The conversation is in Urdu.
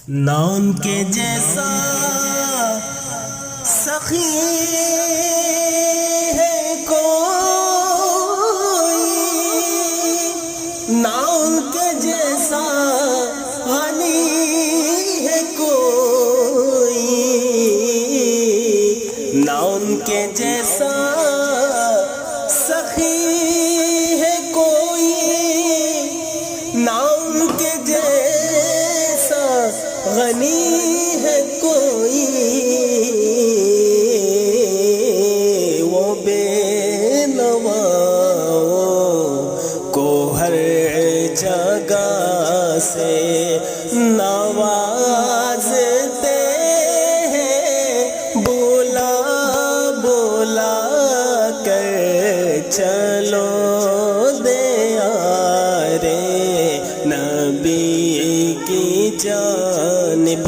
نہ ان کے جیسا سخی ہے کوئی، نہ ان کے جیسا غنی ہے کوئی، نہ ان کے جیسا سخی ہے کوئی، نہ ان کے جیسا غنی ہے کوئی، وہ بے نواؤں کو ہر جگہ سے نوازتے ہیں، بولا بولا کر چلو دیارے نبی کی جانب